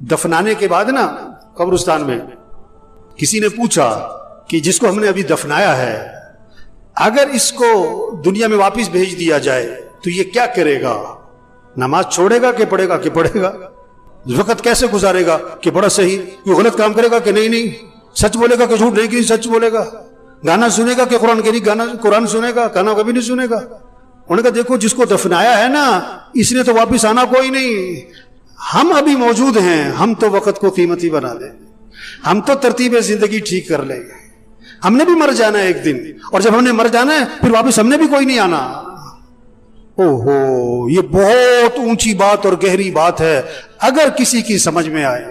دفنانے کے بعد نا قبرستان میں کسی نے پوچھا کہ جس کو ہم نے ابھی دفنایا ہے اگر اس کو دنیا میں واپس بھیج دیا جائے تو یہ کیا کرے گا؟ نماز چھوڑے گا کہ پڑھے گا؟ کہ پڑھے گا. وقت کیسے گزارے گا؟ کہ بڑا صحیح. کوئی غلط کام کرے گا کہ نہیں سچ بولے گا کہ جھوٹ نہیں کہ سچ بولے گا. گانا سنے گا کہ قرآن کے نہیں قرآن سنے گا؟ گانا کبھی نہیں سنے گا. انہوں نے کہا دیکھو جس کو دفنایا ہے نا اس نے تو واپس آنا کوئی نہیں. ہم ابھی موجود ہیں, ہم تو وقت کو قیمتی بنا دیں, ہم تو ترتیب زندگی ٹھیک کر لیں گے. ہم نے بھی مر جانا ہے ایک دن, اور جب ہم نے مر جانا ہے پھر واپس ہم نے بھی کوئی نہیں آنا. اوہو, یہ بہت اونچی بات اور گہری بات ہے اگر کسی کی سمجھ میں آئے.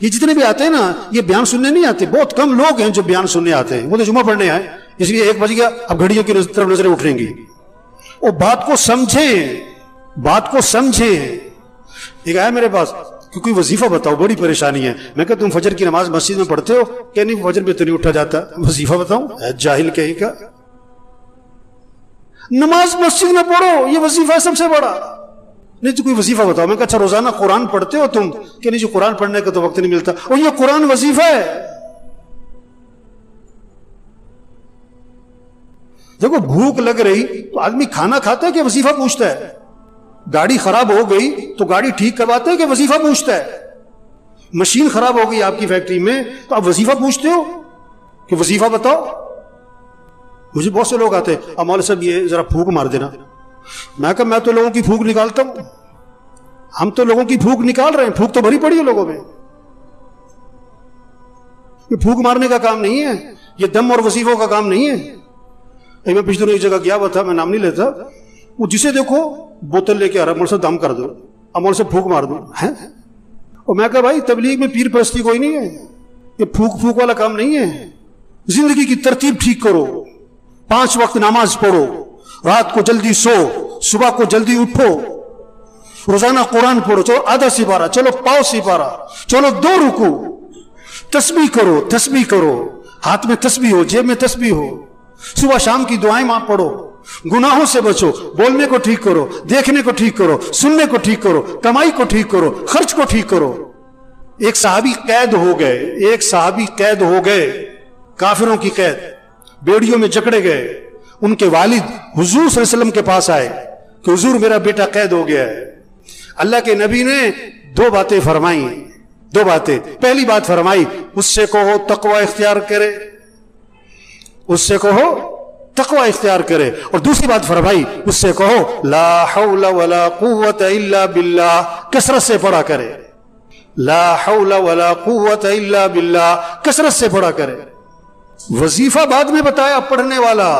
یہ جتنے بھی آتے ہیں نا یہ بیان سننے نہیں آتے, بہت کم لوگ ہیں جو بیان سننے آتے ہیں. وہ تو جمعہ پڑھنے آئے, اس لیے 1 بج گیا اب گھڑیوں کی طرف نظریں اٹھیں گی. وہ بات کو سمجھیں, بات کو سمجھیں. ایک آیا میرے پاس کہ کوئی وظیفہ بتاؤ, بڑی پریشانی ہے. میں کہا تم فجر کی نماز مسجد میں پڑھتے ہو؟ کہ نہیں فجر میں تو نہیں اٹھا جاتا. وظیفہ بتاؤں؟ جاہل کہیں کا. نماز مسجد میں پڑھو یہ وظیفہ ہے سب سے بڑا. نہیں تو کوئی وظیفہ بتاؤ. میں کہا اچھا روزانہ قرآن پڑھتے ہو تم؟ کہ نہیں جو قرآن پڑھنے کا تو وقت نہیں ملتا. اور یہ قرآن وظیفہ ہے. دیکھو بھوک لگ رہی تو آدمی کھانا کھاتا ہے کہ وظیفہ پوچھتا ہے؟ گاڑی خراب ہو گئی تو گاڑی ٹھیک کرواتے ہیں کہ وظیفہ پوچھتا ہے؟ مشین خراب ہو گئی آپ کی فیکٹری میں تو آپ وظیفہ پوچھتے ہو کہ وظیفہ بتاؤ؟ مجھے بہت سے لوگ آتے ہیں مولوی صاحب یہ ذرا پھونک مار دینا. میں کہا میں تو لوگوں کی پھونک نکالتا ہوں. ہم تو لوگوں کی پھونک نکال رہے ہیں, پھونک تو بھری پڑی ہے لوگوں میں. یہ پھونک مارنے کا کام نہیں ہے, یہ دم اور وظیفوں کا کام نہیں ہے. میں پچھلے دنوں ایک جگہ گیا ہوا تھا, میں نام نہیں لیتا, وہ جسے دیکھو بوتل لے کے آ رہا ہے, مول سے دم کر دو, اب مول سے پھونک مار دو. اور میں کہا بھائی تبلیغ میں پیر پرستی کوئی نہیں ہے, یہ پھونک والا کام نہیں ہے. زندگی کی ترتیب ٹھیک کرو, 5 وقت نماز پڑھو, رات کو جلدی سو, صبح کو جلدی اٹھو, روزانہ قرآن پڑھو, چلو آدھا سپارہ, چلو پاؤ سپارہ, چلو 2 رکوع, تسبیح کرو, تسبیح کرو, ہاتھ میں تسبیح ہو, جیب میں تسبیح ہو, صبح شام کی دعائیں ماں پڑھو, گناہوں سے بچو, بولنے کو ٹھیک کرو, دیکھنے کو ٹھیک کرو, سننے کو ٹھیک کرو, کمائی کو ٹھیک کرو, خرچ کو ٹھیک کرو. ایک صحابی قید ہو گئے, ایک صحابی قید ہو گئے, کافروں کی قید, بیڑیوں میں جکڑے گئے. ان کے والد حضور صلی اللہ علیہ وسلم کے پاس آئے کہ حضور میرا بیٹا قید ہو گیا ہے. اللہ کے نبی نے 2 باتیں فرمائی, 2 باتیں. پہلی بات فرمائی اس سے کہو تقوی اختیار کرے, اس سے کہو تقوی اختیار کرے. اور دوسری بات فرمائی اس سے کہو لا حول ولا قوت الا باللہ, کثرت سے پڑھا کرے. لا حول ولا قوت الا باللہ, کثرت سے پڑھا کرے. وظیفہ بعد میں بتایا پڑھنے والا,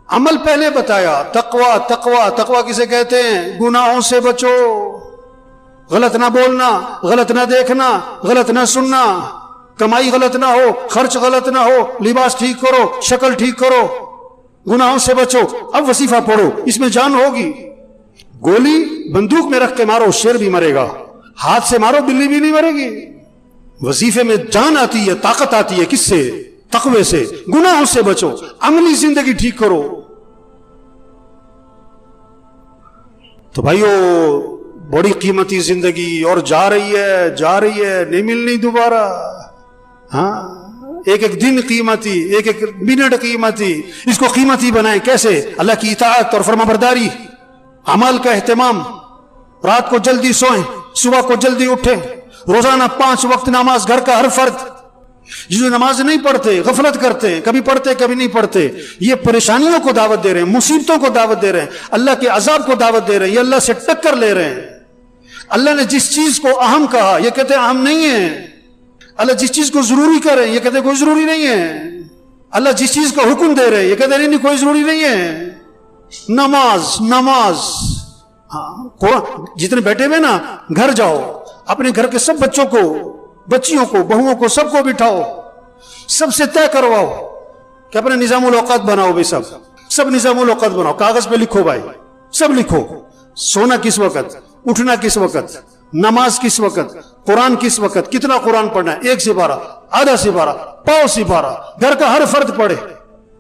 عمل پہلے بتایا. تقوی تقوی تقوی کسے کہتے ہیں؟ گناہوں سے بچو, غلط نہ بولنا, غلط نہ دیکھنا, غلط نہ سننا, کمائی غلط نہ ہو, خرچ غلط نہ ہو, لباس ٹھیک کرو, شکل ٹھیک کرو, گناہوں سے بچو. اب وظیفہ پڑھو, اس میں جان ہوگی. گولی بندوق میں رکھ کے مارو شیر بھی مرے گا, ہاتھ سے مارو بلی بھی نہیں مرے گی. وظیفے میں جان آتی ہے, طاقت آتی ہے. کس سے؟ تقوی سے. گناہوں سے بچو, عملی زندگی ٹھیک کرو. تو بھائیو بڑی قیمتی زندگی اور جا رہی ہے, جا رہی ہے, نہیں ملنی دوبارہ. ہاں, ایک ایک دن قیمتی, ایک ایک منٹ قیمتی. اس کو قیمتی بنائیں. کیسے؟ اللہ کی اطاعت اور فرما برداری, عمل کا اہتمام, رات کو جلدی سوئیں, صبح کو جلدی اٹھیں, روزانہ 5 وقت نماز. گھر کا ہر فرد جو نماز نہیں پڑھتے, غفلت کرتے, کبھی پڑھتے کبھی نہیں پڑھتے, یہ پریشانیوں کو دعوت دے رہے ہیں, مصیبتوں کو دعوت دے رہے ہیں, اللہ کے عذاب کو دعوت دے رہے ہیں, یہ اللہ سے ٹکر لے رہے ہیں. اللہ نے جس چیز کو اہم کہا یہ کہتے ہیں اہم نہیں ہے. اللہ جس چیز کو ضروری کر رہے ہیں یہ کہتے ہیں کوئی ضروری نہیں ہے. اللہ جس چیز کا حکم دے رہے ہیں یہ کہتے ہیں نہیں کوئی ضروری نہیں ہے. نماز نماز. ہاں, قرآن جتنے بیٹھے ہوئے نا, گھر جاؤ, اپنے گھر کے سب بچوں کو, بچیوں کو, بہوؤں کو, سب کو بٹھاؤ, سب سے طے کرواؤ کہ اپنے نظام الاوقات بناؤ. بھی سب نظام الاوقات بناؤ, کاغذ پہ لکھو بھائی, سب لکھو. سونا کس وقت, اٹھنا کس وقت, نماز کس وقت, قرآن کس وقت, کتنا قرآن پڑھنا ہے, 1 سپارہ, آدھا سپارہ, پاؤ سپارہ. گھر کا ہر فرد پڑھے,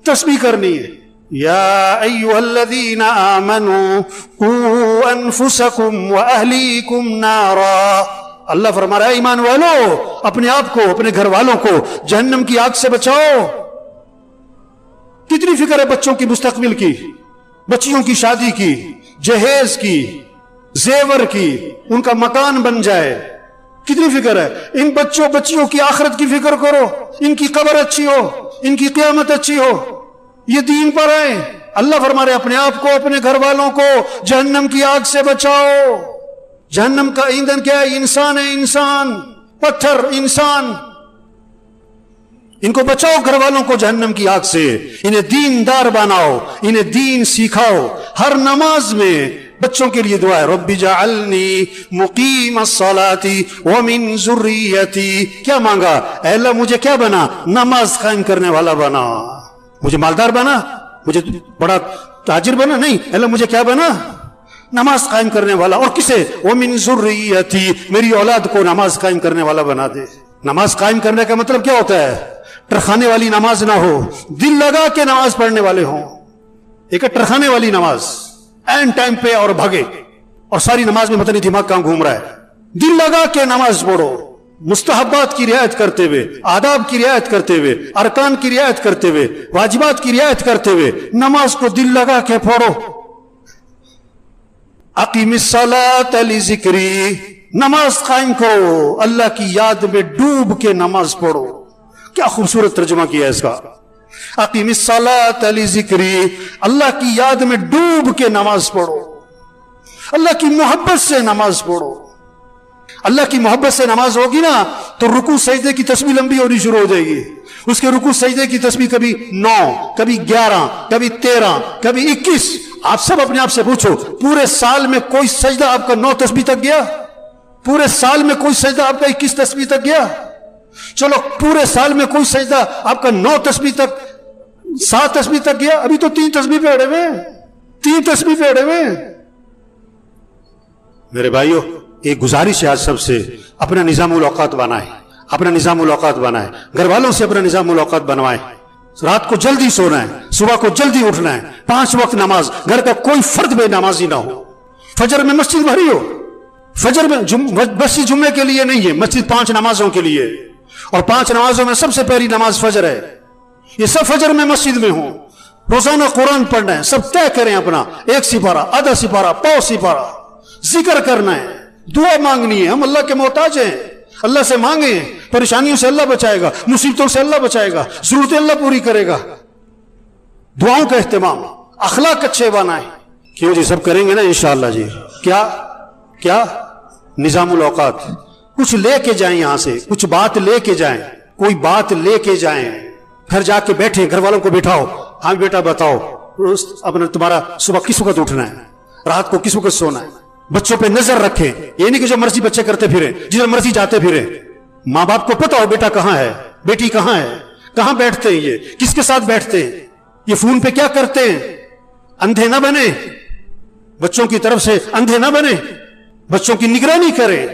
تسبیح کرنی ہے. یا ایھا الذین آمنوا قوا انفسکم واہلیکم نارا اللہ فرما رہا ہے ایمان والو اپنے آپ کو اپنے گھر والوں کو جہنم کی آگ سے بچاؤ. کتنی فکر ہے بچوں کی مستقبل کی, بچیوں کی شادی کی, جہیز کی, زیور کی, ان کا مکان بن جائے. کتنی فکر ہے. ان بچوں بچیوں کی آخرت کی فکر کرو, ان کی قبر اچھی ہو, ان کی قیامت اچھی ہو, یہ دین پر آئے. اللہ فرما رہے اپنے آپ کو اپنے گھر والوں کو جہنم کی آگ سے بچاؤ. جہنم کا ایندھن کیا ہے؟ انسان ہے, انسان, پتھر, انسان. ان کو بچاؤ گھر والوں کو جہنم کی آگ سے. انہیں دیندار بناؤ, انہیں دین سکھاؤ. ہر نماز میں بچوں کے لیے دعا ہے رب جعلنی مقیم الصلاۃ ومن ذریتی. کیا مانگا؟ اے اللہ مجھے کیا بنا؟ نماز قائم کرنے والا بنا. مجھے مالدار بنا, مجھے بڑا تاجر بنا نہیں, اللہ مجھے کیا بنا؟ نماز قائم کرنے والا. اور کسے؟ ومن ذریتی, میری اولاد کو نماز قائم کرنے والا بنا دے. نماز قائم کرنے کا مطلب کیا ہوتا ہے؟ ٹرخانے والی نماز نہ ہو, دل لگا کے نماز پڑھنے والے ہوں. ایک ٹرخانے والی نماز این ٹائم پہ اور بھگے, اور ساری نماز میں پتہ نہیں دماغ کہاں گھوم رہا ہے. دل لگا کے نماز پڑھو, مستحبات کی رعایت کرتے ہوئے, آداب کی رعایت کرتے ہوئے, ارکان کی رعایت کرتے ہوئے, واجبات کی رعایت کرتے ہوئے نماز کو دل لگا کے پڑھو. اقیم الصلاۃ لذکری, نماز قائم کرو, اللہ کی یاد میں ڈوب کے نماز پڑھو. کیا خوبصورت ترجمہ کیا ہے اس کا. اقیم الصلاۃ لذکری, اللہ کی یاد میں ڈوب کے نماز پڑھو, اللہ کی محبت سے نماز پڑھو. اللہ کی محبت سے نماز ہوگی نا تو رکوع سجدے کی تسبیح لمبی ہونی شروع ہو جائے گی. اس کے رکوع سجدے کی تسبیح کبھی 9, کبھی 11, کبھی 13, کبھی 21. آپ سب اپنے آپ سے پوچھو, پورے سال میں کوئی سجدہ آپ کا 9 تسبیح تک گیا؟ پورے سال میں کوئی سجدہ آپ کا 21 تسبیح تک گیا؟ چلو پورے سال میں کوئی سجدہ آپ کا 9 تسبیح تک, 7 تسبیح تک گیا؟ ابھی تو 3 تسبیح پہ اڑے ہوئے, 3 تسبیح پہ اڑے ہوئے. میرے بھائیو ایک گزارش ہے آج سب سے, اپنا نظام الاوقات بنائیں, اپنا نظام الاوقات بنائیں, گھر والوں سے اپنا نظام الاوقات بنوائیں. رات کو جلدی سونا ہے, صبح کو جلدی اٹھنا ہے, 5 وقت نماز, گھر کا کوئی فرد بے نمازی نہ ہو. فجر میں مسجد بھری ہو, فجر میں مسجد جمعے کے لیے نہیں ہے, مسجد 5 نمازوں کے لیے, اور 5 نمازوں میں سب سے پہلی نماز فجر ہے. یہ سب فجر میں مسجد میں ہوں, روزانہ قرآن پڑھنا ہے, سب طے کریں اپنا 1 سپارہ, آدھا سپارہ, پاؤ سپارہ, ذکر کرنا ہے, دعا مانگنی ہے. ہم اللہ کے محتاج ہیں, اللہ سے مانگیں, پریشانیوں سے اللہ بچائے گا, مصیبتوں سے اللہ بچائے گا, ضرورتیں اللہ پوری کرے گا. دعاؤں کا اہتمام, اخلاق اچھے بنائیں. کیوں جی, سب کریں گے نا انشاءاللہ جی. کیا نظام الاوقات, کچھ لے کے جائیں یہاں سے, کچھ بات لے کے جائیں, کوئی بات لے کے جائیں. گھر جا کے بیٹھیں, گھر والوں کو بٹھاؤ, ہاں بیٹا بتاؤ اپنا تمہارا صبح کس وقت اٹھنا ہے, رات کو کس وقت سونا ہے. بچوں پہ نظر رکھیں, یہ نہیں کہ جو مرضی بچے کرتے پھریں, جدھر مرضی جاتے پھریں. ماں باپ کو پتا ہو بیٹا کہاں ہے, بیٹی کہاں ہے, کہاں بیٹھتے ہیں, یہ کس کے ساتھ بیٹھتے ہیں, یہ فون پہ کیا کرتے ہیں. اندھے نہ بنے, بچوں کی طرف سے اندھے نہ بنے, بچوں کی نگرانی کریں.